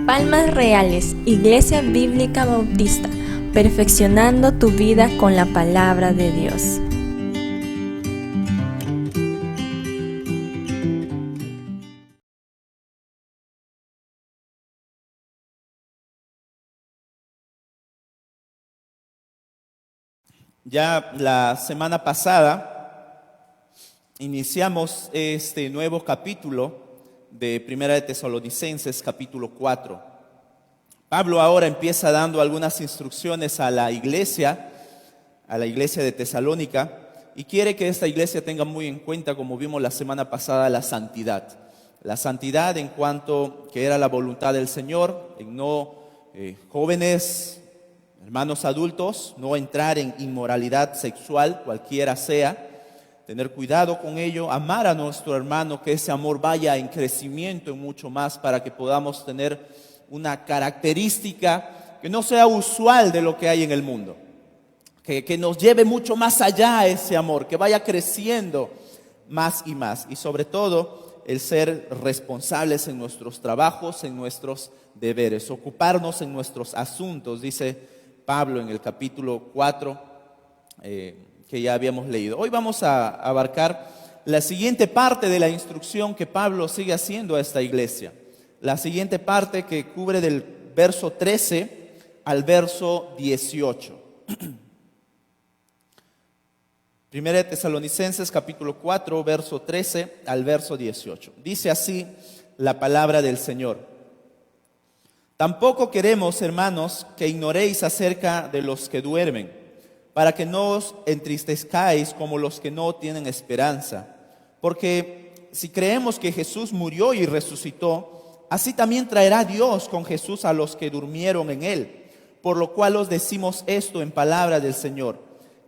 Palmas Reales, Iglesia Bíblica Bautista, perfeccionando tu vida con la palabra de Dios. Ya la semana pasada iniciamos este nuevo capítulo de Primera de Tesalonicenses, capítulo 4. Pablo ahora empieza dando algunas instrucciones a la iglesia de Tesalónica, y quiere que esta iglesia tenga muy en cuenta, como vimos la semana pasada, la santidad. La santidad en cuanto que era la voluntad del Señor, en no jóvenes, hermanos adultos, no entrar en inmoralidad sexual, cualquiera sea, tener cuidado con ello, amar a nuestro hermano, que ese amor vaya en crecimiento en mucho más para que podamos tener una característica que no sea usual de lo que hay en el mundo, que nos lleve mucho más allá ese amor, que vaya creciendo más y más, y sobre todo el ser responsables en nuestros trabajos, en nuestros deberes, ocuparnos en nuestros asuntos, dice Pablo en el capítulo 4 que ya habíamos leído. Hoy vamos a abarcar la siguiente parte de la instrucción que Pablo sigue haciendo a esta iglesia. La siguiente parte que cubre del verso 13 al verso 18. Primera de Tesalonicenses capítulo 4, verso 13 al verso 18. Dice así la palabra del Señor. Tampoco queremos, hermanos, que ignoréis acerca de los que duermen, para que no os entristezcáis como los que no tienen esperanza. Porque si creemos que Jesús murió y resucitó, así también traerá Dios con Jesús a los que durmieron en él. Por lo cual os decimos esto en palabra del Señor,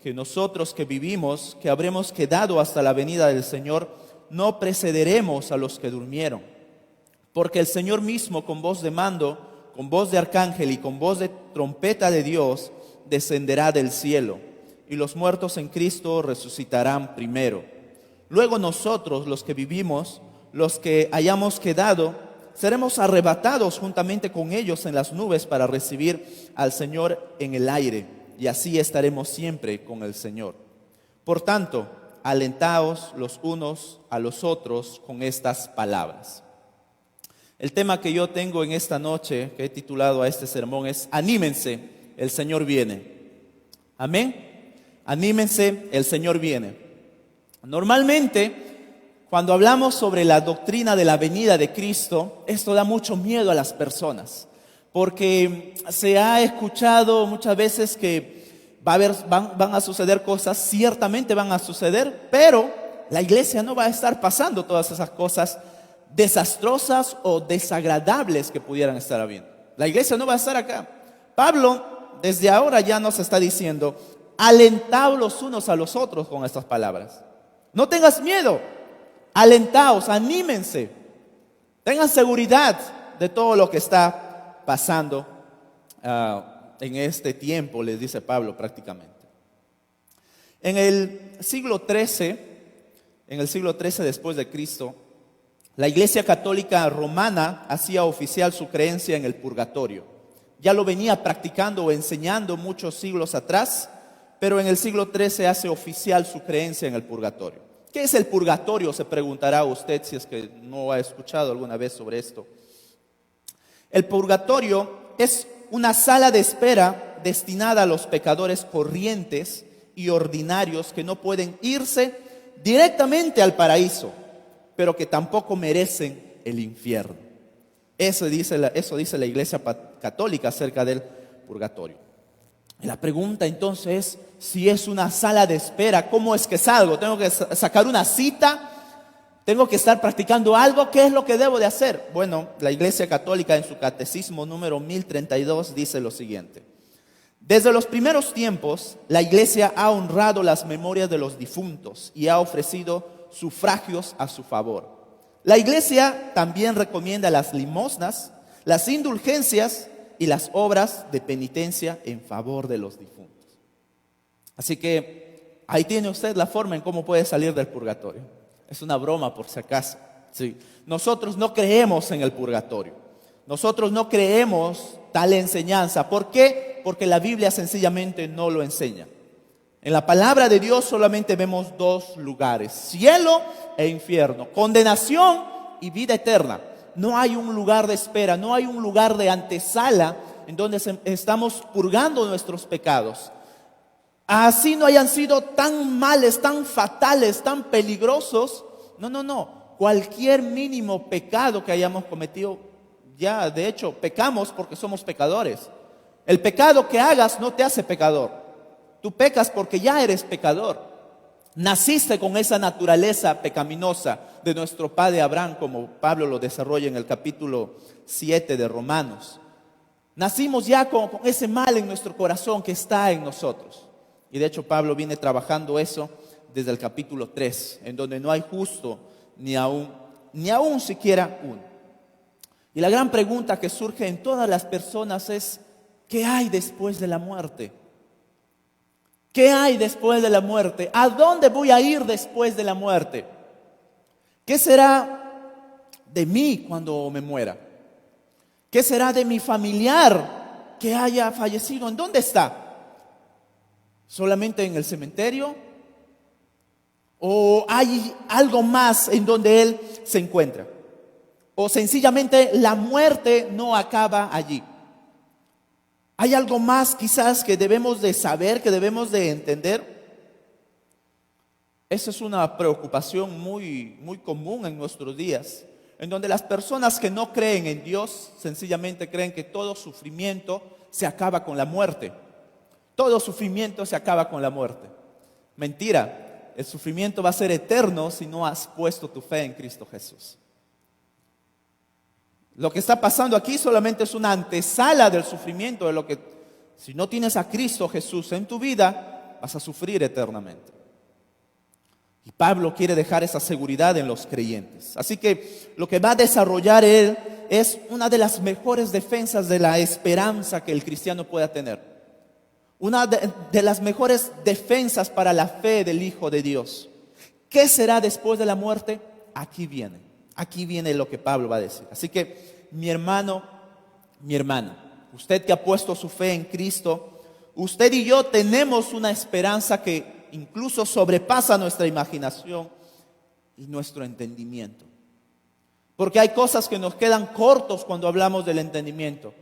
que nosotros que vivimos, que habremos quedado hasta la venida del Señor, no precederemos a los que durmieron. Porque el Señor mismo, con voz de mando, con voz de arcángel y con voz de trompeta de Dios, descenderá del cielo, y los muertos en Cristo resucitarán primero. Luego nosotros, los que vivimos, los que hayamos quedado, seremos arrebatados juntamente con ellos en las nubes para recibir al Señor en el aire, y así estaremos siempre con el Señor. Por tanto, alentaos los unos a los otros con estas palabras. El tema que yo tengo en esta noche, que he titulado a este sermón, es anímense, el Señor viene. Amén. Anímense, el Señor viene. Normalmente, cuando hablamos sobre la doctrina de la venida de Cristo, esto da mucho miedo a las personas, porque se ha escuchado muchas veces que van a suceder cosas, ciertamente van a suceder, pero la iglesia no va a estar pasando todas esas cosas desastrosas o desagradables que pudieran estar habiendo. La iglesia no va a estar acá. Pablo desde ahora ya nos está diciendo, alentaos los unos a los otros con estas palabras. No tengas miedo, alentaos, anímense, tengan seguridad de todo lo que está pasando en este tiempo, les dice Pablo prácticamente. En el siglo XIII después de Cristo, la Iglesia Católica Romana hacía oficial su creencia en el purgatorio. Ya lo venía practicando o enseñando muchos siglos atrás, pero en el siglo XIII hace oficial su creencia en el purgatorio. ¿Qué es el purgatorio? Se preguntará usted si es que no ha escuchado alguna vez sobre esto. El purgatorio es una sala de espera destinada a los pecadores corrientes y ordinarios que no pueden irse directamente al paraíso, pero que tampoco merecen el infierno. Eso dice la Iglesia Católica acerca del purgatorio. Y la pregunta entonces es, si es una sala de espera, ¿cómo es que salgo? ¿Tengo que sacar una cita? ¿Tengo que estar practicando algo? ¿Qué es lo que debo de hacer? Bueno, la Iglesia Católica en su Catecismo número 1032 dice lo siguiente. Desde los primeros tiempos, la Iglesia ha honrado las memorias de los difuntos y ha ofrecido sufragios a su favor. La Iglesia también recomienda las limosnas, las indulgencias y las obras de penitencia en favor de los difuntos. Así que ahí tiene usted la forma en cómo puede salir del purgatorio. Es una broma por si acaso. Sí. Nosotros no creemos en el purgatorio. Nosotros no creemos tal enseñanza. ¿Por qué? Porque la Biblia sencillamente no lo enseña. En la palabra de Dios solamente vemos dos lugares: cielo e infierno, condenación y vida eterna. No hay un lugar de espera, no hay un lugar de antesala en donde estamos purgando nuestros pecados. Así no hayan sido tan males, tan fatales, tan peligrosos. No. Cualquier mínimo pecado que hayamos cometido, ya de hecho pecamos porque somos pecadores. El pecado que hagas no te hace pecador. Tú pecas porque ya eres pecador. Naciste con esa naturaleza pecaminosa de nuestro padre Abraham, como Pablo lo desarrolla en el capítulo 7 de Romanos. Nacimos ya con ese mal en nuestro corazón que está en nosotros. Y de hecho Pablo viene trabajando eso desde el capítulo 3, en donde no hay justo ni aún siquiera uno. Y la gran pregunta que surge en todas las personas es: ¿qué hay después de la muerte? ¿Qué hay después de la muerte? ¿A dónde voy a ir después de la muerte? ¿Qué será de mí cuando me muera? ¿Qué será de mi familiar que haya fallecido? ¿En dónde está? ¿Solamente en el cementerio? ¿O hay algo más en donde él se encuentra? ¿O sencillamente la muerte no acaba allí? ¿Hay algo más quizás que debemos de saber, que debemos de entender? Esa es una preocupación muy común en nuestros días, en donde las personas que no creen en Dios sencillamente creen que todo sufrimiento se acaba con la muerte. Todo sufrimiento se acaba con la muerte. Mentira, el sufrimiento va a ser eterno si no has puesto tu fe en Cristo Jesús. Lo que está pasando aquí solamente es una antesala del sufrimiento, de lo que, si no tienes a Cristo Jesús en tu vida, vas a sufrir eternamente. Y Pablo quiere dejar esa seguridad en los creyentes. Así que lo que va a desarrollar él es una de las mejores defensas de la esperanza que el cristiano pueda tener. Una de las mejores defensas para la fe del Hijo de Dios. ¿Qué será después de la muerte? Aquí viene lo que Pablo va a decir. Así que mi hermano, mi hermana, usted que ha puesto su fe en Cristo, usted y yo tenemos una esperanza que incluso sobrepasa nuestra imaginación y nuestro entendimiento. Porque hay cosas que nos quedan cortos cuando hablamos del entendimiento,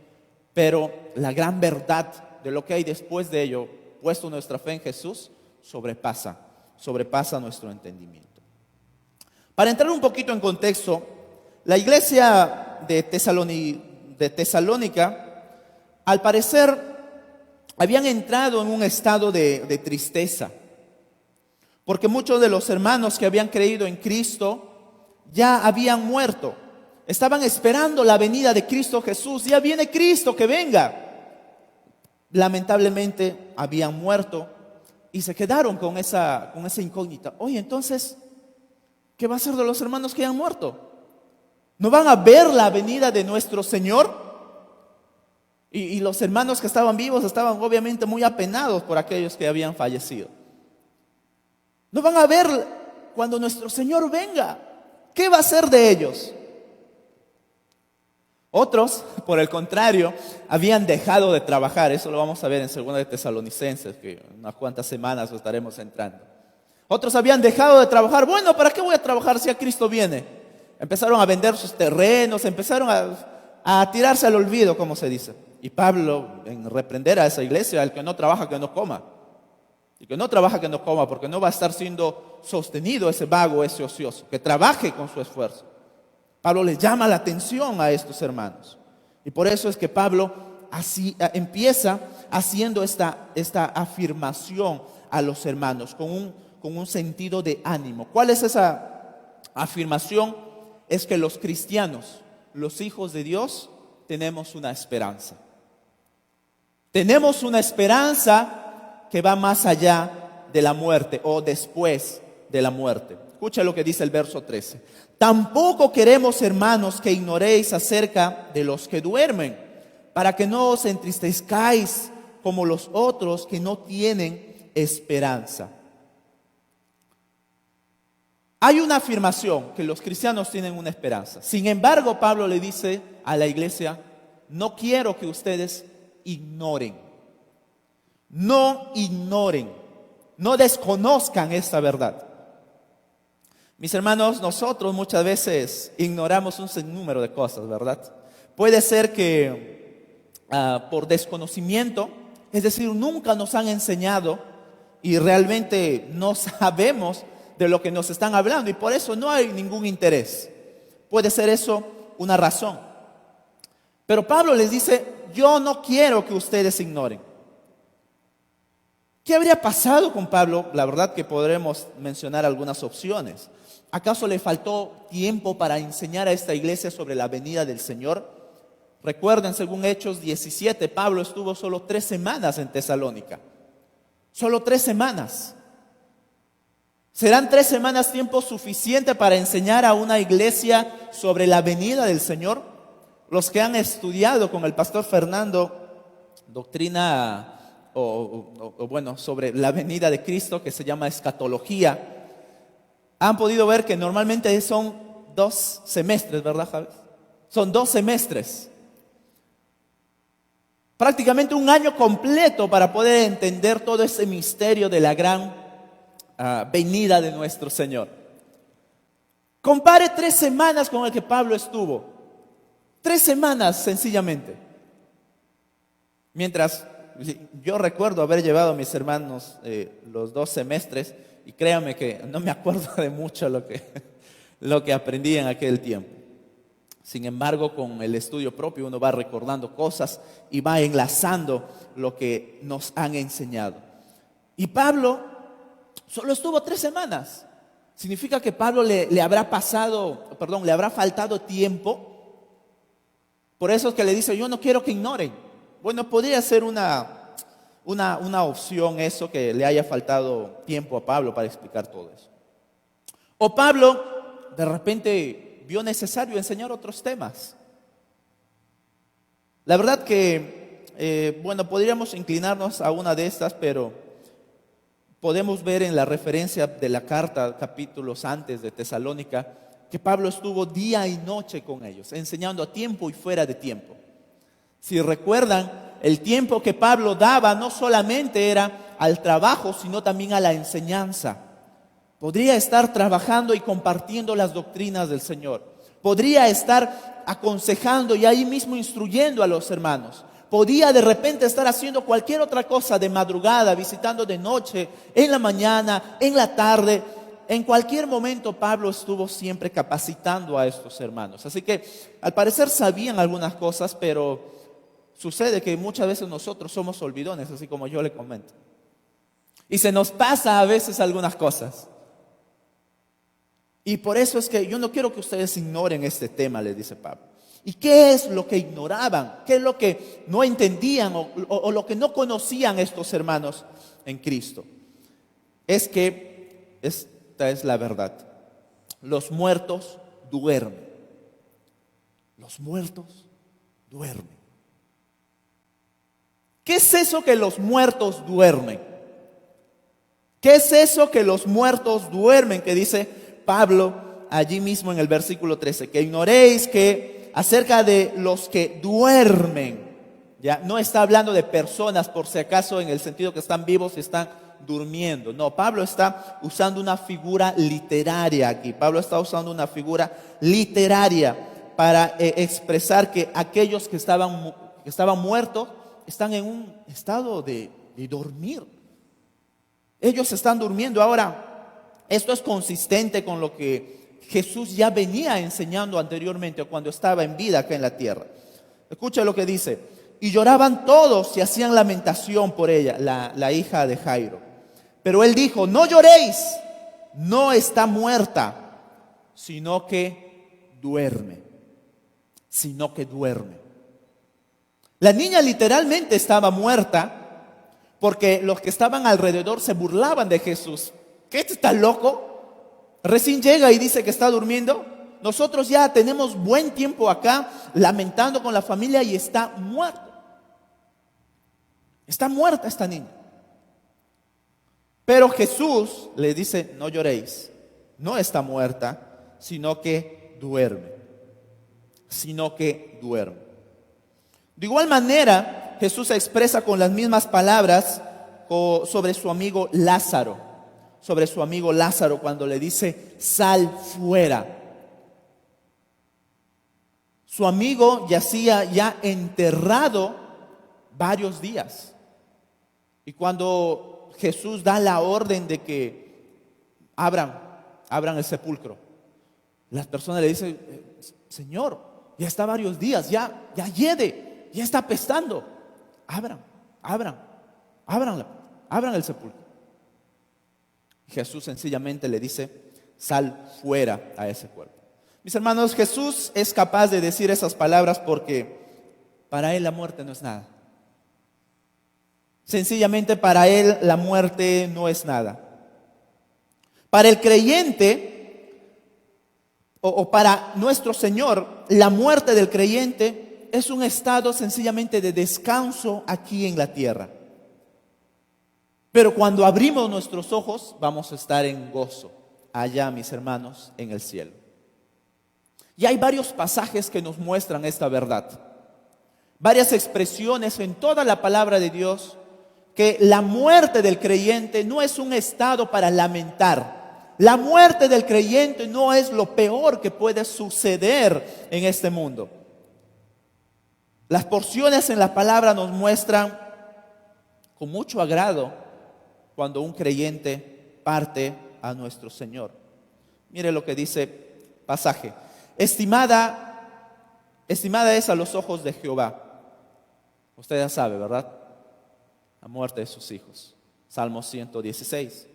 pero la gran verdad de lo que hay después de ello, puesto nuestra fe en Jesús, sobrepasa nuestro entendimiento. Para entrar un poquito en contexto, la iglesia de Tesalónica, al parecer, habían entrado en un estado de tristeza, porque muchos de los hermanos que habían creído en Cristo ya habían muerto. Estaban esperando la venida de Cristo Jesús. Ya viene Cristo, que venga. Lamentablemente habían muerto y se quedaron con esa incógnita. Oye, entonces, ¿qué va a ser de los hermanos que han muerto? ¿No van a ver la venida de nuestro Señor? Y los hermanos que estaban vivos estaban obviamente muy apenados por aquellos que habían fallecido. ¿No van a ver cuando nuestro Señor venga? ¿Qué va a ser de ellos? Otros, por el contrario, habían dejado de trabajar. Eso lo vamos a ver en 2 de Tesalonicenses, que en unas cuantas semanas lo estaremos entrando. Otros habían dejado de trabajar. Bueno, ¿para qué voy a trabajar si a Cristo viene? Empezaron a vender sus terrenos, empezaron a tirarse al olvido, como se dice. Y Pablo, en reprender a esa iglesia: el que no trabaja, que no coma. Y que no trabaja, que no coma, porque no va a estar siendo sostenido ese vago, ese ocioso. Que trabaje con su esfuerzo. Pablo les llama la atención a estos hermanos. Y por eso es que Pablo empieza haciendo esta afirmación a los hermanos con un sentido de ánimo. ¿Cuál es esa afirmación? Es que los cristianos, los hijos de Dios, tenemos una esperanza. Tenemos una esperanza que va más allá de la muerte o después de la muerte. Escucha lo que dice el verso 13. Tampoco queremos, hermanos, que ignoréis acerca de los que duermen, para que no os entristezcáis como los otros que no tienen esperanza. Hay una afirmación que los cristianos tienen una esperanza. Sin embargo, Pablo le dice a la iglesia: no quiero que ustedes ignoren. No ignoren, no desconozcan esta verdad. Mis hermanos, nosotros muchas veces ignoramos un sinnúmero de cosas, ¿verdad? Puede ser que por desconocimiento, es decir, nunca nos han enseñado y realmente no sabemos de lo que nos están hablando y por eso no hay ningún interés. Puede ser eso una razón. Pero Pablo les dice: yo no quiero que ustedes ignoren. ¿Qué habría pasado con Pablo? La verdad que podremos mencionar algunas opciones. ¿Acaso le faltó tiempo para enseñar a esta iglesia sobre la venida del Señor? Recuerden, según Hechos 17, Pablo estuvo solo 3 semanas en Tesalónica. Solo 3 semanas. ¿Serán 3 semanas tiempo suficiente para enseñar a una iglesia sobre la venida del Señor? Los que han estudiado con el pastor Fernando doctrina sobre la venida de Cristo, que se llama escatología, han podido ver que normalmente son 2 semestres, ¿verdad, Javier? Son 2 semestres. Prácticamente un año completo para poder entender todo ese misterio de la gran venida de nuestro Señor. Compare 3 semanas con el que Pablo estuvo. 3 semanas sencillamente. Mientras yo recuerdo haber llevado a mis hermanos los 2 semestres y créanme que no me acuerdo de mucho lo que aprendí en aquel tiempo. Sin embargo, con el estudio propio uno va recordando cosas y va enlazando lo que nos han enseñado. Y Pablo solo estuvo 3 semanas. Significa que Pablo le habrá faltado tiempo. Por eso es que le dice: yo no quiero que ignoren. Bueno, podría ser una opción eso, que le haya faltado tiempo a Pablo para explicar todo eso. O Pablo de repente vio necesario enseñar otros temas. La verdad que, podríamos inclinarnos a una de estas, pero podemos ver en la referencia de la carta, capítulos antes de Tesalónica, que Pablo estuvo día y noche con ellos, enseñando a tiempo y fuera de tiempo. Si recuerdan, el tiempo que Pablo daba no solamente era al trabajo, sino también a la enseñanza. Podría estar trabajando y compartiendo las doctrinas del Señor. Podría estar aconsejando y ahí mismo instruyendo a los hermanos. Podía de repente estar haciendo cualquier otra cosa de madrugada, visitando de noche, en la mañana, en la tarde. En cualquier momento Pablo estuvo siempre capacitando a estos hermanos. Así que al parecer sabían algunas cosas, pero sucede que muchas veces nosotros somos olvidones, así como yo le comento. Y se nos pasa a veces algunas cosas. Y por eso es que yo no quiero que ustedes ignoren este tema, les dice Pablo. ¿Y qué es lo que ignoraban? ¿Qué es lo que no entendían o lo que no conocían estos hermanos en Cristo? Es que esta es la verdad. Los muertos duermen. Los muertos duermen. ¿Qué es eso que los muertos duermen? ¿Qué es eso que los muertos duermen? Que dice Pablo allí mismo en el versículo 13, que ignoréis que acerca de los que duermen, ya no está hablando de personas por si acaso en el sentido que están vivos y están durmiendo. No, Pablo está usando una figura literaria aquí. Pablo está usando una figura literaria para expresar que aquellos que estaban muertos están en un estado de dormir. Ellos están durmiendo. Ahora, esto es consistente con lo que Jesús ya venía enseñando anteriormente cuando estaba en vida acá en la tierra. Escucha lo que dice: y lloraban todos y hacían lamentación por ella, la hija de Jairo. Pero él dijo: no lloréis, no está muerta, sino que duerme. Sino que duerme. La niña literalmente estaba muerta porque los que estaban alrededor se burlaban de Jesús. ¿Qué está loco? Recién llega y dice que está durmiendo. Nosotros ya tenemos buen tiempo acá lamentando con la familia y está muerto. Está muerta esta niña. Pero Jesús le dice: no lloréis. no está muerta, sino que duerme. Sino que duerme. De igual manera, Jesús se expresa con las mismas palabras sobre su amigo Lázaro. Sobre su amigo Lázaro cuando le dice, sal fuera. Su amigo yacía ya enterrado varios días. Y cuando Jesús da la orden de que abran el sepulcro, las personas le dicen, Señor, ya está varios días, ya hiede, ya está apestando. Abran el sepulcro. Y Jesús sencillamente le dice, sal fuera a ese cuerpo. Mis hermanos, Jesús es capaz de decir esas palabras porque para Él la muerte no es nada. Sencillamente para Él la muerte no es nada. Para el creyente o para nuestro Señor, la muerte del creyente es un estado sencillamente de descanso aquí en la tierra. Pero cuando abrimos nuestros ojos vamos a estar en gozo allá, mis hermanos, en el cielo. Y hay varios pasajes que nos muestran esta verdad. Varias expresiones en toda la palabra de Dios que la muerte del creyente no es un estado para lamentar. La muerte del creyente no es lo peor que puede suceder en este mundo. Las porciones en la palabra nos muestran con mucho agrado cuando un creyente parte a nuestro Señor. Mire lo que dice pasaje. Estimada es a los ojos de Jehová. Usted ya sabe, ¿verdad? La muerte de sus hijos. Salmo 116.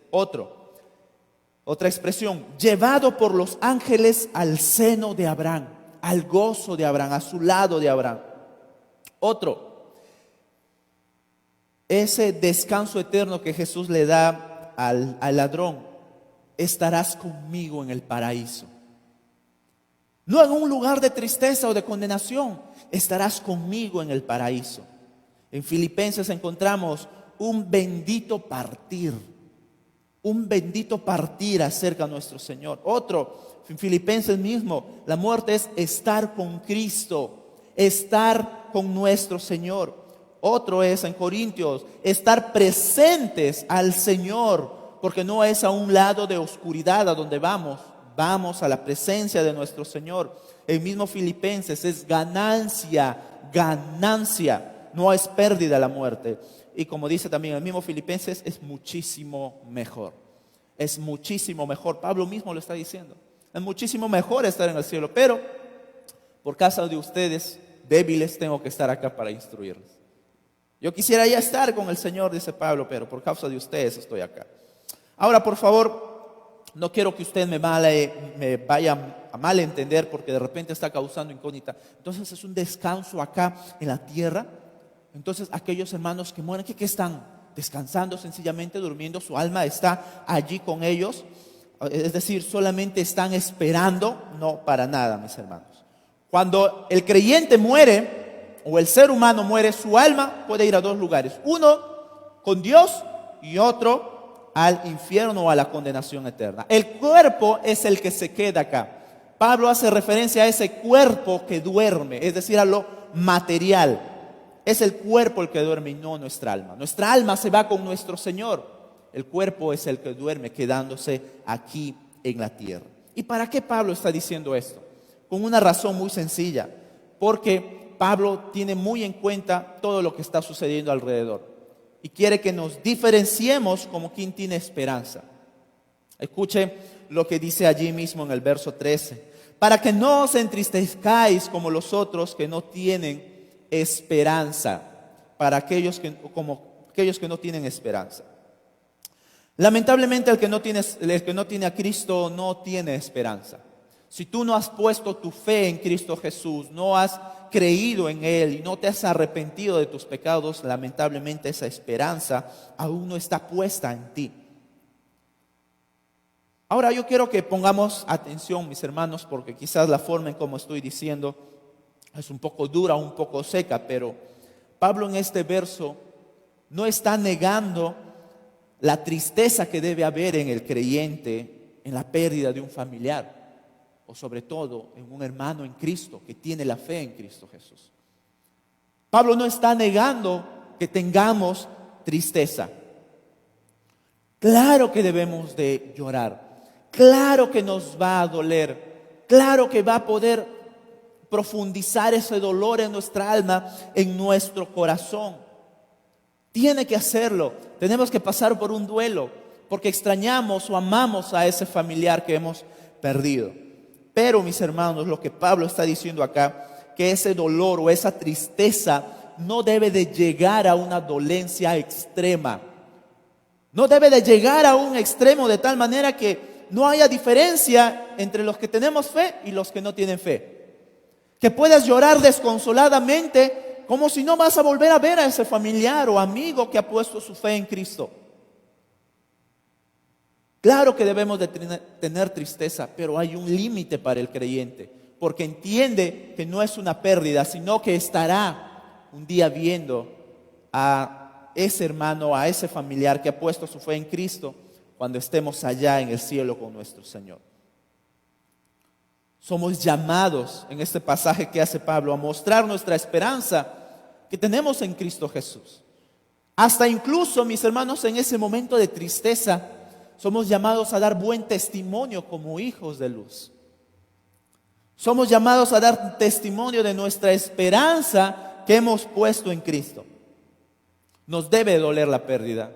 Otra expresión. Llevado por los ángeles al seno de Abraham, al gozo de Abraham, a su lado de Abraham. Ese descanso eterno que Jesús le da al ladrón. Estarás conmigo en el paraíso. No en un lugar de tristeza o de condenación, estarás conmigo en el paraíso. En Filipenses encontramos un bendito partir acerca de nuestro Señor. En Filipenses mismo, la muerte es estar con Cristo, estar con nuestro Señor. Otro es en Corintios, estar presentes al Señor, porque no es a un lado de oscuridad a donde vamos a la presencia de nuestro Señor. El mismo Filipenses es ganancia, no es pérdida la muerte. Y como dice también el mismo Filipenses, es muchísimo mejor. Es muchísimo mejor. Pablo mismo lo está diciendo. Es muchísimo mejor estar en el cielo, pero por causa de ustedes débiles tengo que estar acá para instruirles. Yo quisiera ya estar con el Señor, dice Pablo, pero por causa de ustedes estoy acá. Ahora, por favor, no quiero que usted me vaya a malentender porque de repente está causando incógnita. Entonces es un descanso acá en la tierra. Entonces aquellos hermanos que mueren, ¿qué están? Descansando, sencillamente durmiendo. Su alma está allí con ellos. Es decir, solamente están esperando. No, para nada, mis hermanos. Cuando el creyente muere o el ser humano muere, su alma puede ir a dos lugares. Uno con Dios y otro al infierno o a la condenación eterna. El cuerpo es el que se queda acá. Pablo hace referencia a ese cuerpo que duerme, es decir, a lo material. Es el cuerpo el que duerme y no nuestra alma. Nuestra alma se va con nuestro Señor. El cuerpo es el que duerme, quedándose aquí en la tierra. ¿Y para qué Pablo está diciendo esto? Con una razón muy sencilla. Porque Pablo tiene muy en cuenta todo lo que está sucediendo alrededor. Y quiere que nos diferenciemos como quien tiene esperanza. Escuche lo que dice allí mismo en el verso 13. Para que no os entristezcáis como los otros que no tienen esperanza. Para aquellos que no tienen esperanza. Lamentablemente el que no tiene a Cristo no tiene esperanza. Si tú no has puesto tu fe en Cristo Jesús, no has creído en Él y no te has arrepentido de tus pecados, lamentablemente esa esperanza aún no está puesta en ti. Ahora yo quiero que pongamos atención, mis hermanos, porque quizás la forma en como estoy diciendo es un poco dura, un poco seca, pero Pablo en este verso no está negando la tristeza que debe haber en el creyente en la pérdida de un familiar o sobre todo en un hermano en Cristo que tiene la fe en Cristo Jesús. Pablo no está negando que tengamos tristeza. Claro que debemos de llorar, claro que nos va a doler, claro que va a poder profundizar ese dolor en nuestra alma, en nuestro corazón. Tiene que hacerlo, tenemos que pasar por un duelo, porque extrañamos o amamos a ese familiar que hemos perdido. Pero mis hermanos, lo que Pablo está diciendo acá, que ese dolor o esa tristeza no debe de llegar a una dolencia extrema. No debe de llegar a un extremo de tal manera que no haya diferencia entre los que tenemos fe y los que no tienen fe. Que puedas llorar desconsoladamente como si no vas a volver a ver a ese familiar o amigo que ha puesto su fe en Cristo. Claro que debemos de tener tristeza, pero hay un límite para el creyente, porque entiende que no es una pérdida, sino que estará un día viendo a ese hermano, a ese familiar que ha puesto su fe en Cristo, cuando estemos allá en el cielo con nuestro Señor. Somos llamados en este pasaje que hace Pablo a mostrar nuestra esperanza que tenemos en Cristo Jesús. Hasta incluso, mis hermanos, en ese momento de tristeza, somos llamados a dar buen testimonio como hijos de luz. Somos llamados a dar testimonio de nuestra esperanza que hemos puesto en Cristo. Nos debe doler la pérdida.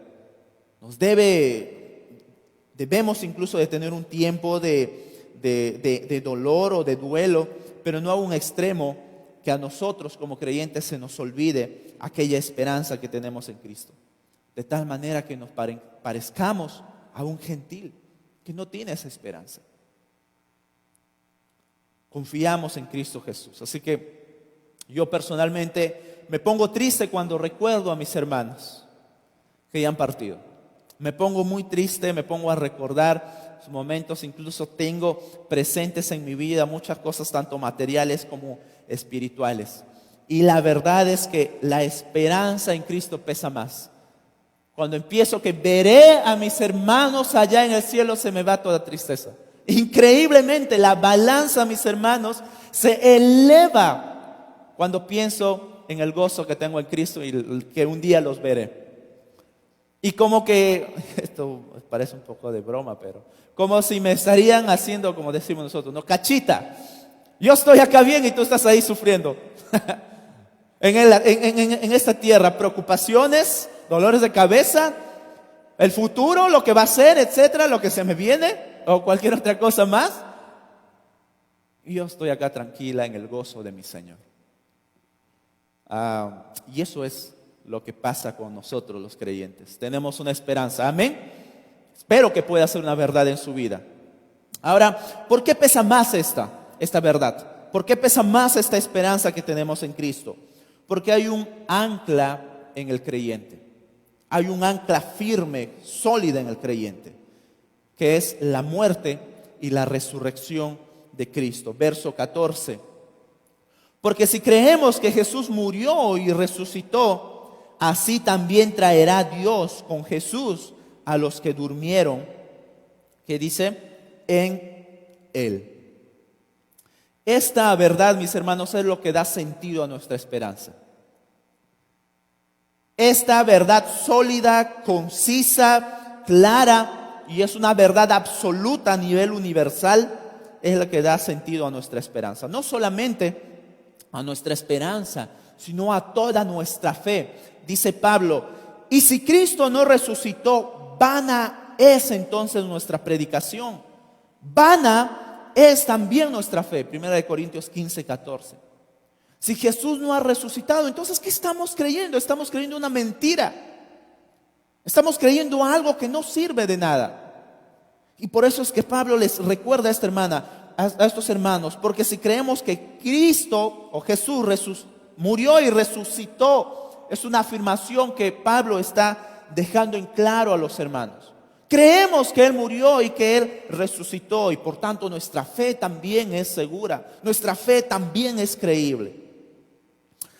Debemos incluso de tener un tiempo de dolor o de duelo, pero no a un extremo que a nosotros como creyentes se nos olvide aquella esperanza que tenemos en Cristo. De tal manera que nos parezcamos a un gentil que no tiene esa esperanza. Confiamos en Cristo Jesús. Así que yo personalmente me pongo triste cuando recuerdo a mis hermanos que ya han partido. Me pongo muy triste, me pongo a recordar sus momentos. Incluso tengo presentes en mi vida muchas cosas, tanto materiales como espirituales. Y la verdad es que la esperanza en Cristo pesa más. Cuando empiezo que veré a mis hermanos allá en el cielo, se me va toda tristeza. Increíblemente, la balanza, mis hermanos, se eleva cuando pienso en el gozo que tengo en Cristo y que un día los veré. Y como que, esto parece un poco de broma, pero como si me estarían haciendo, como decimos nosotros, no, cachita. Yo estoy acá bien y tú estás ahí sufriendo. En esta tierra, preocupaciones, dolores de cabeza, el futuro, lo que va a ser, etcétera, lo que se me viene o cualquier otra cosa más. Y yo estoy acá tranquila en el gozo de mi Señor. Y eso es lo que pasa con nosotros los creyentes. Tenemos una esperanza, amén. Espero que pueda ser una verdad en su vida. Ahora, ¿por qué pesa más esta verdad? ¿Por qué pesa más esta esperanza que tenemos en Cristo? Porque hay un ancla en el creyente. Hay un ancla firme, sólida en el creyente, que es la muerte y la resurrección de Cristo. Verso 14. Porque si creemos que Jesús murió y resucitó, así también traerá Dios con Jesús a los que durmieron, que dice, en Él. Esta verdad, mis hermanos, es lo que da sentido a nuestra esperanza. Esta verdad sólida, concisa, clara, y es una verdad absoluta a nivel universal, es la que da sentido a nuestra esperanza. No solamente a nuestra esperanza, sino a toda nuestra fe. Dice Pablo, y si Cristo no resucitó, vana es entonces nuestra predicación. Vana es también nuestra fe. 1 Corintios 15, 14. Si Jesús no ha resucitado, entonces ¿qué estamos creyendo? Estamos creyendo una mentira. Estamos creyendo algo que no sirve de nada. Y por eso es que Pablo les recuerda a esta hermana, a estos hermanos, porque si creemos que Cristo o Jesús murió y resucitó, es una afirmación que Pablo está dejando en claro a los hermanos. Creemos que Él murió y que Él resucitó, y por tanto nuestra fe también es segura, nuestra fe también es creíble.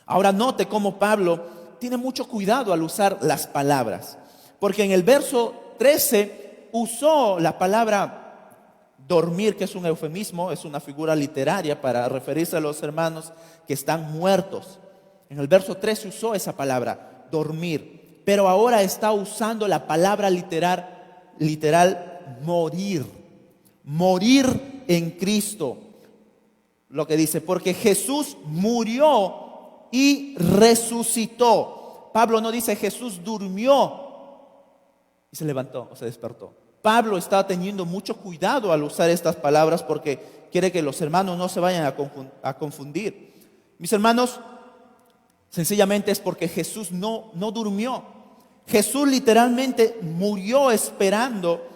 Ahora note cómo Pablo tiene mucho cuidado al usar las palabras, porque en el verso 13 usó la palabra Dormir, que es un eufemismo, es una figura literaria para referirse a los hermanos que están muertos. En el verso 3 se usó esa palabra, dormir, pero ahora está usando la palabra literal morir. Morir en Cristo. Lo que dice, porque Jesús murió y resucitó. Pablo no dice Jesús durmió y se levantó o se despertó. Pablo está teniendo mucho cuidado al usar estas palabras porque quiere que los hermanos no se vayan a confundir. Mis hermanos, sencillamente es porque Jesús no durmió. Jesús literalmente murió esperando,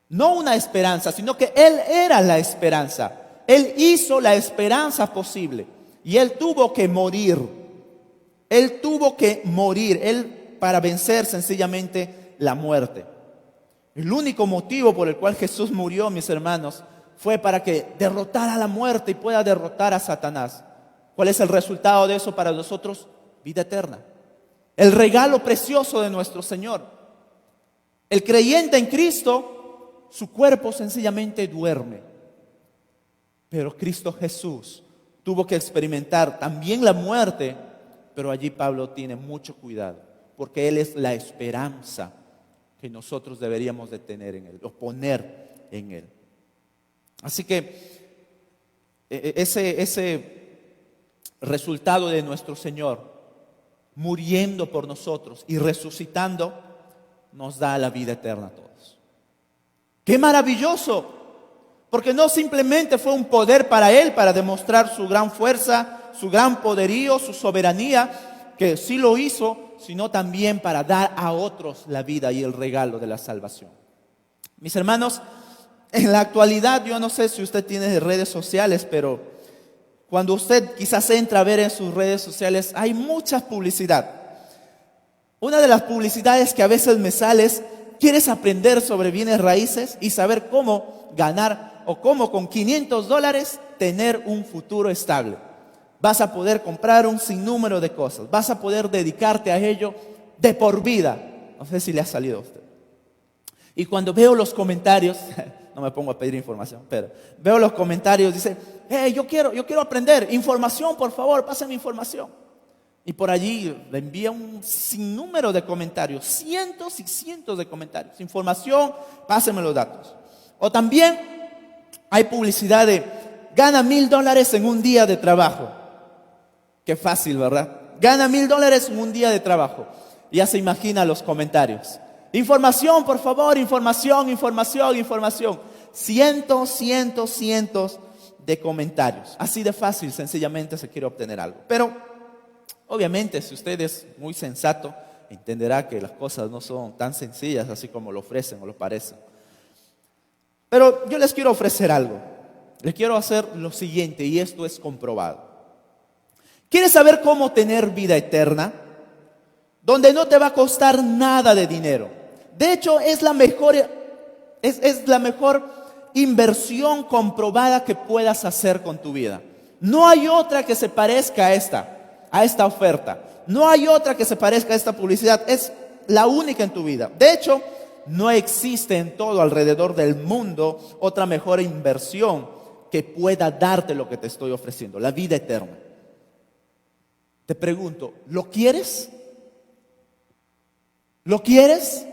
no una esperanza, sino que Él era la esperanza. Él hizo la esperanza posible y Él tuvo que morir. Él tuvo que morir, Él para vencer sencillamente la muerte. El único motivo por el cual Jesús murió, mis hermanos, fue para que derrotara la muerte y pueda derrotar a Satanás. ¿Cuál es el resultado de eso para nosotros? Vida eterna. El regalo precioso de nuestro Señor. El creyente en Cristo, su cuerpo sencillamente duerme. Pero Cristo Jesús tuvo que experimentar también la muerte, pero allí Pablo tiene mucho cuidado, porque Él es la esperanza que nosotros deberíamos de tener en Él, o poner en Él. Así que ese resultado de nuestro Señor muriendo por nosotros y resucitando nos da la vida eterna a todos. ¡Qué maravilloso! Porque no simplemente fue un poder para Él, para demostrar su gran fuerza, su gran poderío, su soberanía, que sí lo hizo, sino también para dar a otros la vida y el regalo de la salvación. Mis hermanos, en la actualidad, yo no sé si usted tiene redes sociales, pero cuando usted quizás entra a ver en sus redes sociales, hay mucha publicidad. Una de las publicidades que a veces me sale es: ¿quieres aprender sobre bienes raíces y saber cómo ganar o cómo con $500 tener un futuro estable? Vas a poder comprar un sinnúmero de cosas. Vas a poder dedicarte a ello de por vida. No sé si le ha salido a usted. Y cuando veo los comentarios, no me pongo a pedir información, pero veo los comentarios, dice: hey, yo quiero aprender. Información, por favor, pásame información. Y por allí le envía un sinnúmero de comentarios, cientos y cientos de comentarios. Información, pásame los datos. O también hay publicidad de: gana $1,000 en un día de trabajo. Qué fácil, ¿verdad? Gana $1,000 en un día de trabajo. Ya se imagina los comentarios. Información, por favor, información. Cientos de comentarios. Así de fácil, sencillamente se quiere obtener algo. Pero, obviamente, si usted es muy sensato, entenderá que las cosas no son tan sencillas así como lo ofrecen o lo parecen. Pero yo les quiero ofrecer algo. Les quiero hacer lo siguiente, y esto es comprobado. ¿Quieres saber cómo tener vida eterna? Donde no te va a costar nada de dinero. De hecho, es la mejor inversión comprobada que puedas hacer con tu vida. No hay otra que se parezca a esta oferta. No hay otra que se parezca a esta publicidad. Es la única en tu vida. De hecho, no existe en todo alrededor del mundo otra mejor inversión que pueda darte lo que te estoy ofreciendo, la vida eterna. Te pregunto, ¿lo quieres? ¿Lo quieres?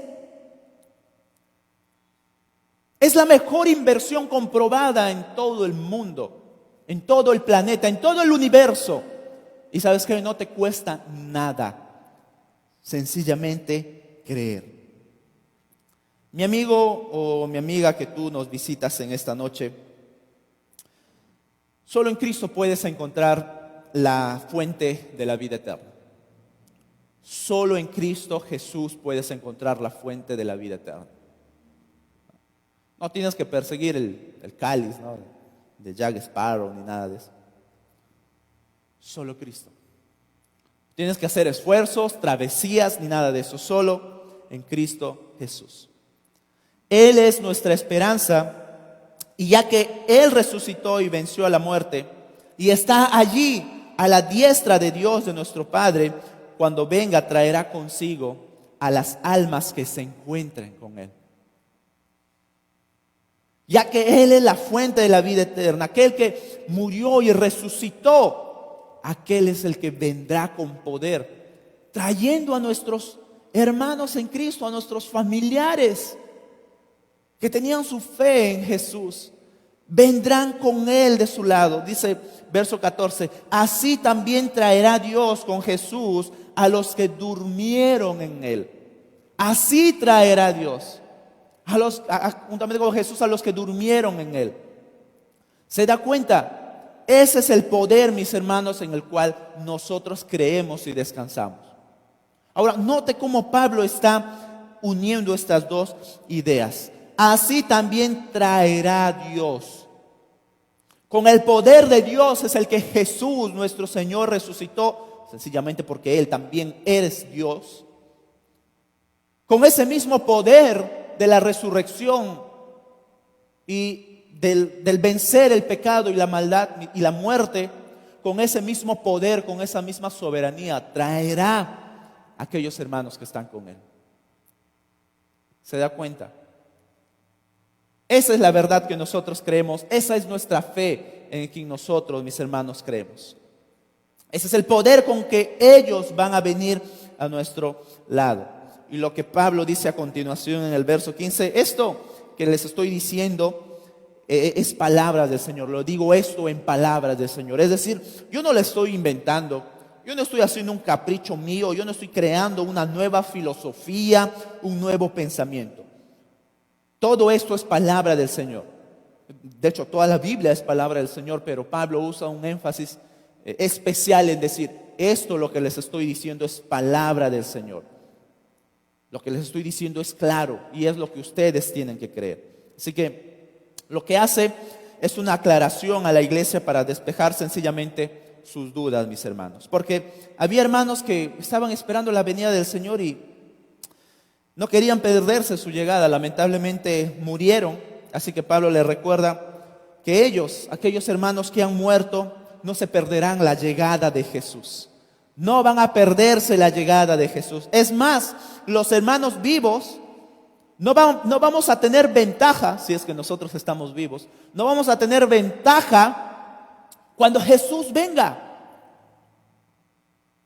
Es la mejor inversión comprobada en todo el mundo, en todo el planeta, en todo el universo. Y sabes que no te cuesta nada, sencillamente creer. Mi amigo o mi amiga que tú nos visitas en esta noche, solo en Cristo puedes encontrar la fuente de la vida eterna. Solo en Cristo Jesús puedes encontrar la fuente de la vida eterna. No tienes que perseguir el cáliz, ¿no?, de Jack Sparrow ni nada de eso. Solo Cristo. No tienes que hacer esfuerzos, travesías ni nada de eso. Solo en Cristo Jesús. Él es nuestra esperanza, y ya que Él resucitó y venció a la muerte y está allí a la diestra de Dios, de nuestro Padre, cuando venga traerá consigo a las almas que se encuentren con Él. ya que Él es la fuente de la vida eterna, aquel que murió y resucitó, aquel es el que vendrá con poder, trayendo a nuestros hermanos en Cristo, a nuestros familiares que tenían su fe en Jesús, vendrán con Él de su lado. Dice verso 14, así también traerá Dios con Jesús a los que durmieron en Él. Así traerá Dios juntamente con Jesús a los que durmieron en Él. ¿Se da cuenta? Ese es el poder, mis hermanos, en el cual nosotros creemos y descansamos. Ahora, note cómo Pablo está uniendo estas dos ideas. Así también traerá Dios. Con el poder de Dios es el que Jesús, nuestro Señor, resucitó, sencillamente porque Él también es Dios. Con ese mismo poder de la resurrección y del vencer el pecado y la maldad y la muerte, con ese mismo poder, con esa misma soberanía, traerá a aquellos hermanos que están con Él. ¿Se da cuenta? Esa es la verdad que nosotros creemos, esa es nuestra fe en quien nosotros, mis hermanos, creemos. Ese es el poder con que ellos van a venir a nuestro lado. Y lo que Pablo dice a continuación en el verso 15, esto que les estoy diciendo es palabras del Señor. Lo digo esto en palabras del Señor. Es decir, yo no le estoy inventando, yo no estoy haciendo un capricho mío, yo no estoy creando una nueva filosofía, un nuevo pensamiento. Todo esto es palabra del Señor. De hecho, toda la Biblia es palabra del Señor, pero Pablo usa un énfasis especial en decir, esto lo que les estoy diciendo es palabra del Señor. Lo que les estoy diciendo es claro y es lo que ustedes tienen que creer. Así que lo que hace es una aclaración a la iglesia para despejar sencillamente sus dudas, mis hermanos. Porque había hermanos que estaban esperando la venida del Señor y no querían perderse su llegada. Lamentablemente murieron. Así que Pablo les recuerda que ellos, aquellos hermanos que han muerto, no se perderán la llegada de Jesús. No van a perderse la llegada de Jesús. Es más, los hermanos vivos no vamos a tener ventaja, si es que nosotros estamos vivos, no vamos a tener ventaja cuando Jesús venga.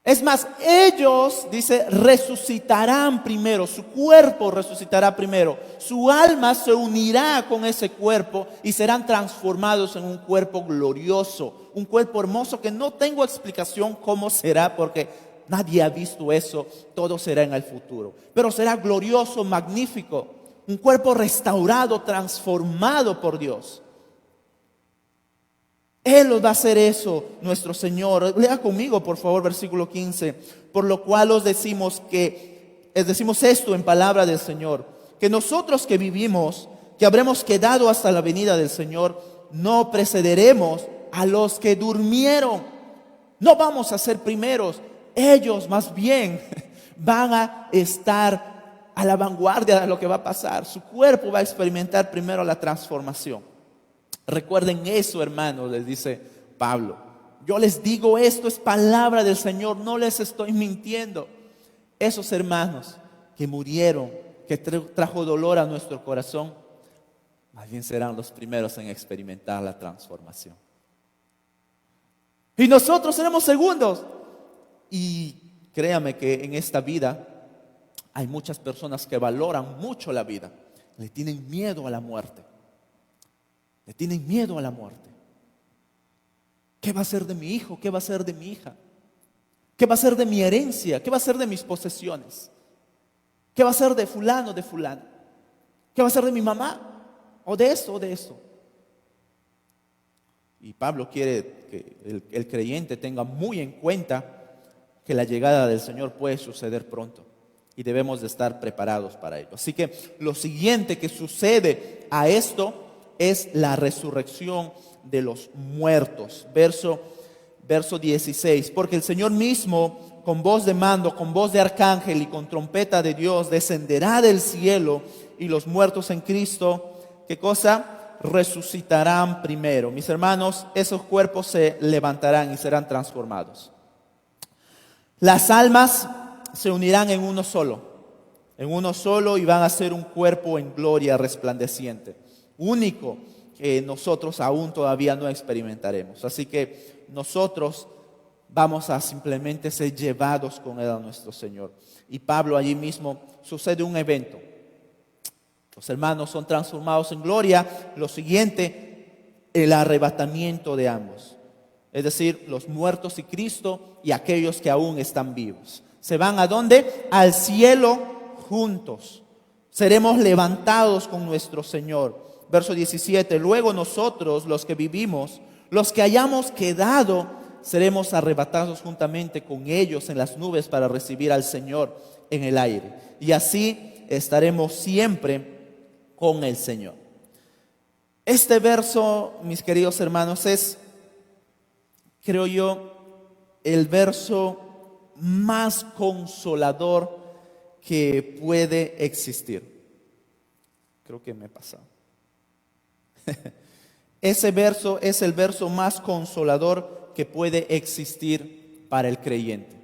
Es más, ellos, dice, resucitarán primero, su cuerpo resucitará primero, su alma se unirá con ese cuerpo y serán transformados en un cuerpo glorioso, un cuerpo hermoso que no tengo explicación cómo será porque nadie ha visto eso, todo será en el futuro, pero será glorioso, magnífico, un cuerpo restaurado, transformado por Dios. Él os va a hacer eso, nuestro Señor. Lea conmigo, por favor, versículo 15. Por lo cual os decimos esto en palabra del Señor, que nosotros que vivimos, que habremos quedado hasta la venida del Señor, no precederemos a los que durmieron. No vamos a ser primeros. Ellos más bien van a estar a la vanguardia de lo que va a pasar. Su cuerpo va a experimentar primero la transformación. Recuerden eso, hermanos, les dice Pablo. Yo les digo esto, es palabra del Señor, no les estoy mintiendo. Esos hermanos que murieron, que trajo dolor a nuestro corazón, más bien serán los primeros en experimentar la transformación. Y nosotros seremos segundos. Y créame que en esta vida hay muchas personas que valoran mucho la vida, le tienen miedo a la muerte. Le tienen miedo a la muerte. ¿Qué va a ser de mi hijo? ¿Qué va a ser de mi hija? ¿Qué va a ser de mi herencia? ¿Qué va a ser de mis posesiones? ¿Qué va a ser de fulano, de fulano? ¿Qué va a ser de mi mamá? ¿O de esto o de esto? Y Pablo quiere que el creyente tenga muy en cuenta que la llegada del Señor puede suceder pronto y debemos de estar preparados para ello. Así que lo siguiente que sucede a esto es la resurrección de los muertos. Verso 16. Porque el Señor mismo, con voz de mando, con voz de arcángel y con trompeta de Dios, descenderá del cielo y los muertos en Cristo, ¿qué cosa? Resucitarán primero. Mis hermanos, esos cuerpos se levantarán y serán transformados. Las almas se unirán en uno solo y van a ser un cuerpo en gloria resplandeciente. único que nosotros aún todavía no experimentaremos. Así que nosotros vamos a simplemente ser llevados con Él a nuestro Señor. Y Pablo allí mismo sucede un evento. Los hermanos son transformados en gloria. Lo siguiente, el arrebatamiento de ambos. Es decir, los muertos y Cristo y aquellos que aún están vivos. ¿Se van a dónde? Al cielo juntos. Seremos levantados con nuestro Señor. Verso 17, luego nosotros, los que vivimos, los que hayamos quedado, seremos arrebatados juntamente con ellos en las nubes para recibir al Señor en el aire. Y así estaremos siempre con el Señor. Este verso, mis queridos hermanos, es, creo yo, el verso más consolador que puede existir. Creo que me he pasado. Ese verso es el verso más consolador que puede existir para el creyente.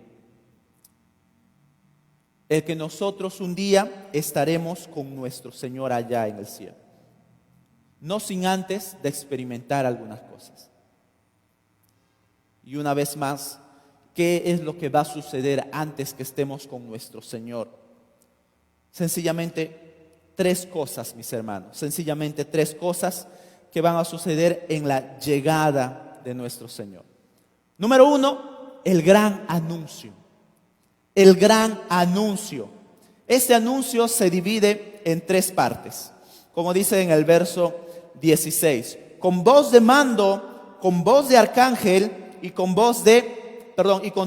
El que nosotros un día estaremos con nuestro Señor allá en el cielo. No sin antes de experimentar algunas cosas. Y una vez más, ¿qué es lo que va a suceder antes que estemos con nuestro Señor? Sencillamente 3 cosas, mis hermanos. Sencillamente 3 cosas que van a suceder en la llegada de nuestro Señor. Número 1, el gran anuncio. El gran anuncio. Este anuncio se divide en 3 partes. Como dice en el verso 16. Con voz de mando, con voz de arcángel y con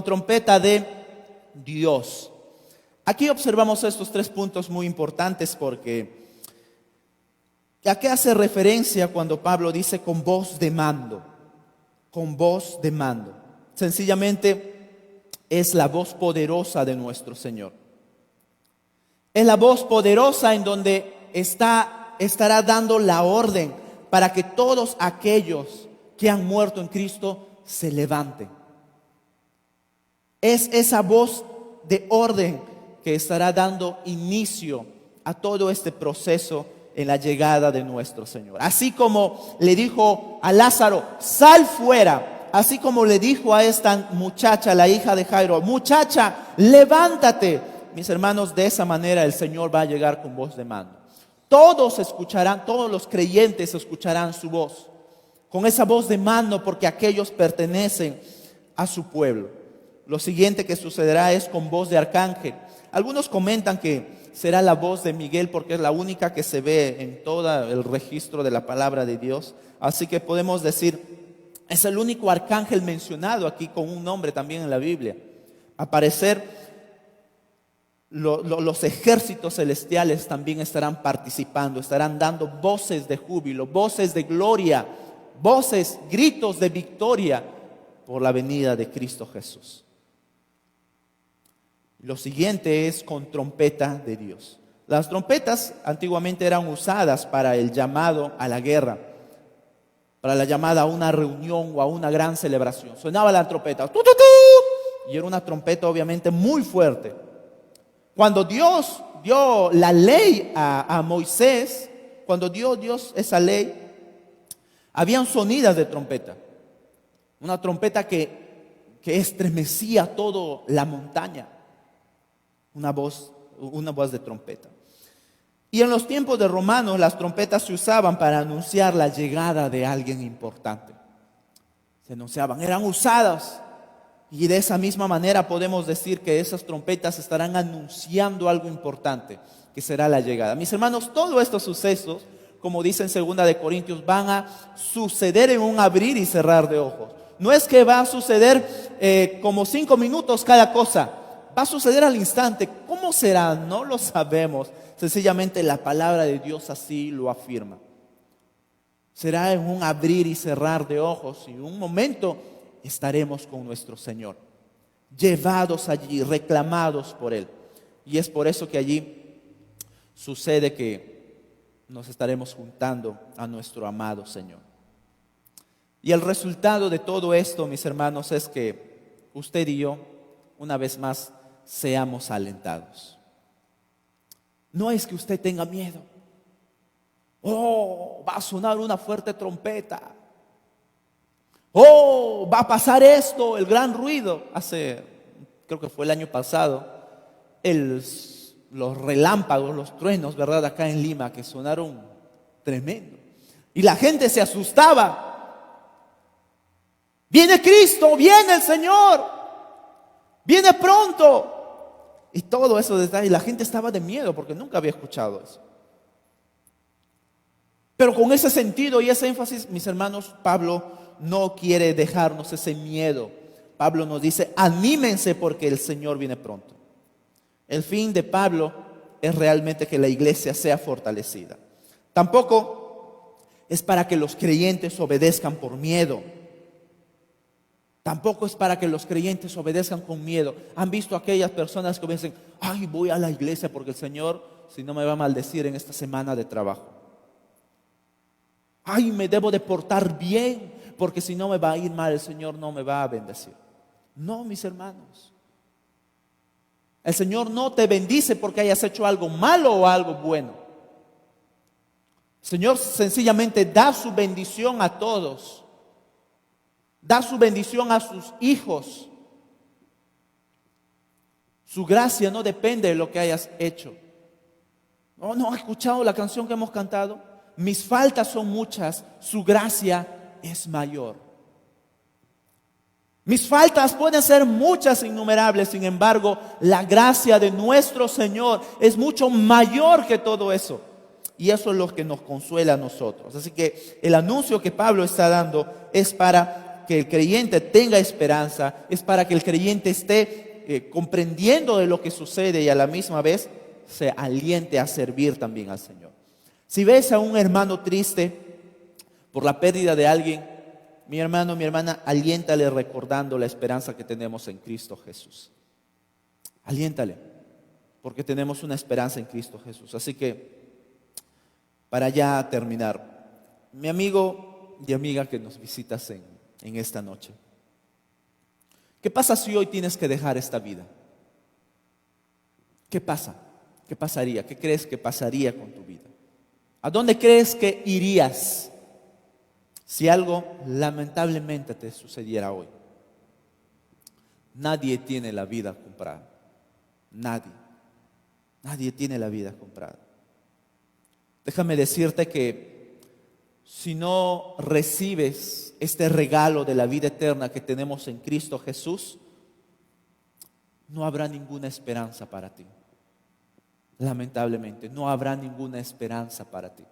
trompeta de Dios. Aquí observamos estos 3 puntos muy importantes porque ¿a qué hace referencia cuando Pablo dice con voz de mando? Con voz de mando. Sencillamente es la voz poderosa de nuestro Señor. Es la voz poderosa en donde estará dando la orden para que todos aquellos que han muerto en Cristo se levanten. Es esa voz de orden que estará dando inicio a todo este proceso en la llegada de nuestro Señor. Así como le dijo a Lázaro, sal fuera. Así como le dijo a esta muchacha, la hija de Jairo, muchacha, levántate. Mis hermanos, de esa manera el Señor va a llegar con voz de mando. Todos escucharán, todos los creyentes escucharán su voz. Con esa voz de mando, porque aquellos pertenecen a su pueblo. Lo siguiente que sucederá es con voz de arcángel. Algunos comentan que será la voz de Miguel porque es la única que se ve en todo el registro de la palabra de Dios. Así que podemos decir, es el único arcángel mencionado aquí con un nombre también en la Biblia. Al parecer, los ejércitos celestiales también estarán participando, estarán dando voces de júbilo, voces de gloria, voces, gritos de victoria por la venida de Cristo Jesús. Lo siguiente es con trompeta de Dios. Las trompetas antiguamente eran usadas para el llamado a la guerra, para la llamada a una reunión o a una gran celebración. Sonaba la trompeta, ¡tu, tu, tu! Y era una trompeta obviamente muy fuerte. Cuando Dios dio la ley a Moisés, cuando dio Dios esa ley, habían sonidas de trompeta. Una trompeta que estremecía toda la montaña. Una voz de trompeta. Y en los tiempos de Romanos las trompetas se usaban para anunciar la llegada de alguien importante. Se anunciaban, eran usadas. Y de esa misma manera podemos decir que esas trompetas estarán anunciando algo importante, que será la llegada. Mis hermanos, todos estos sucesos, como dice en 2 de Corintios, van a suceder en un abrir y cerrar de ojos. No es que va a suceder como 5 minutos cada cosa. Va a suceder al instante. ¿Cómo será? No lo sabemos. Sencillamente la palabra de Dios así lo afirma. Será en un abrir y cerrar de ojos y en un momento estaremos con nuestro Señor, llevados allí, reclamados por Él. Y es por eso que allí sucede que nos estaremos juntando a nuestro amado Señor. Y el resultado de todo esto, mis hermanos, es que usted y yo, una vez más, seamos alentados. No es que usted tenga miedo. Oh, va a sonar una fuerte trompeta. Oh, va a pasar esto, el gran ruido. Creo que fue el año pasado, los relámpagos, los truenos, ¿verdad? Acá en Lima, que sonaron tremendo. Y la gente se asustaba. Viene Cristo, viene el Señor, viene pronto. Y todo eso, y la gente estaba de miedo porque nunca había escuchado eso. Pero con ese sentido y ese énfasis, mis hermanos, Pablo no quiere dejarnos ese miedo. Pablo nos dice, anímense porque el Señor viene pronto. El fin de Pablo es realmente que la iglesia sea fortalecida. Tampoco es para que los creyentes obedezcan por miedo. Tampoco es para que los creyentes obedezcan con miedo. ¿Han visto aquellas personas que dicen, ay, voy a la iglesia porque el Señor, si no me va a maldecir en esta semana de trabajo? Ay, me debo de portar bien porque si no me va a ir mal, el Señor no me va a bendecir. No, mis hermanos. El Señor no te bendice porque hayas hecho algo malo o algo bueno. El Señor sencillamente da su bendición a todos. Da su bendición a sus hijos. Su gracia no depende de lo que hayas hecho. ¿No has escuchado la canción que hemos cantado? Mis faltas son muchas, su gracia es mayor. Mis faltas pueden ser muchas, innumerables, sin embargo, la gracia de nuestro Señor es mucho mayor que todo eso. Y eso es lo que nos consuela a nosotros. Así que el anuncio que Pablo está dando es para que el creyente tenga esperanza, es para que el creyente esté comprendiendo de lo que sucede y a la misma vez se aliente a servir también al Señor. Si ves a un hermano triste por la pérdida de alguien, mi hermano, mi hermana, aliéntale recordando la esperanza que tenemos en Cristo Jesús. Aliéntale, porque tenemos una esperanza en Cristo Jesús. Así que, para ya terminar, mi amigo y amiga que nos visitas en esta noche, ¿qué pasa si hoy tienes que dejar esta vida? ¿Qué pasa? ¿Qué pasaría? ¿Qué crees que pasaría con tu vida? ¿A dónde crees que irías si algo lamentablemente te sucediera hoy? Nadie tiene la vida comprada. Nadie tiene la vida comprada. Déjame decirte que si no recibes este regalo de la vida eterna que tenemos en Cristo Jesús, no habrá ninguna esperanza para ti. Lamentablemente, no habrá ninguna esperanza para ti.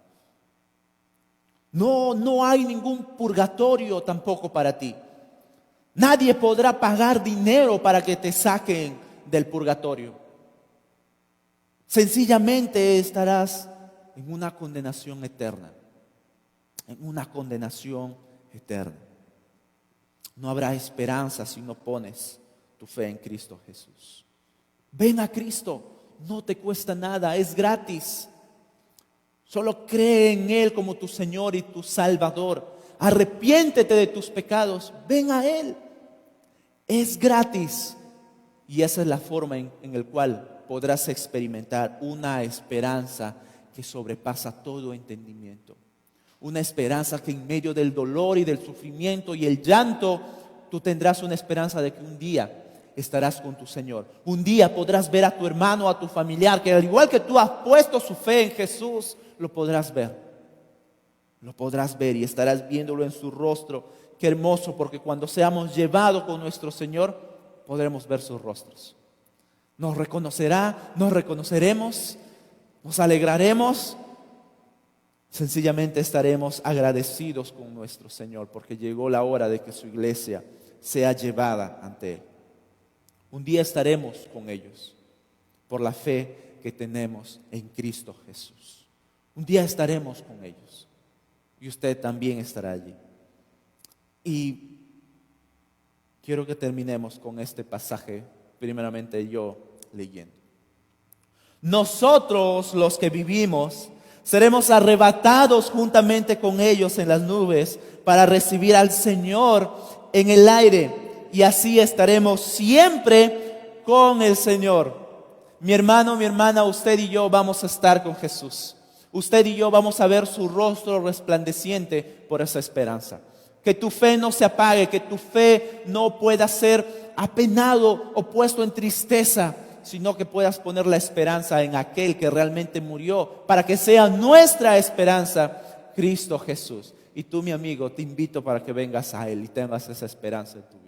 No hay ningún purgatorio tampoco para ti. Nadie podrá pagar dinero para que te saquen del purgatorio. Sencillamente estarás en una condenación eterna. En una condenación eterna. No habrá esperanza si no pones tu fe en Cristo Jesús. Ven a Cristo. No te cuesta nada, es gratis. Solo cree en Él como tu Señor y tu Salvador. Arrepiéntete de tus pecados, ven a Él. Es gratis. Y esa es la forma en la cual podrás experimentar una esperanza que sobrepasa todo entendimiento. Una esperanza que en medio del dolor y del sufrimiento y el llanto, tú tendrás una esperanza de que un día estarás con tu Señor. Un día podrás ver a tu hermano, a tu familiar, que al igual que tú has puesto su fe en Jesús, lo podrás ver. Lo podrás ver y estarás viéndolo en su rostro. Qué hermoso, porque cuando seamos llevados con nuestro Señor, podremos ver sus rostros. Nos reconocerá, nos reconoceremos, nos alegraremos. Sencillamente estaremos agradecidos con nuestro Señor, porque llegó la hora de que su iglesia sea llevada ante Él. Un día estaremos con ellos por la fe que tenemos en Cristo Jesús. Un día estaremos con ellos y usted también estará allí. Y quiero que terminemos con este pasaje, primeramente yo leyendo. Nosotros los que vivimos seremos arrebatados juntamente con ellos en las nubes para recibir al Señor en el aire. Y así estaremos siempre con el Señor. Mi hermano, mi hermana, usted y yo vamos a estar con Jesús. Usted y yo vamos a ver su rostro resplandeciente por esa esperanza. Que tu fe no se apague, que tu fe no pueda ser apenado o puesto en tristeza, sino que puedas poner la esperanza en aquel que realmente murió para que sea nuestra esperanza, Cristo Jesús. Y tú, mi amigo, te invito para que vengas a Él y tengas esa esperanza en tu vida.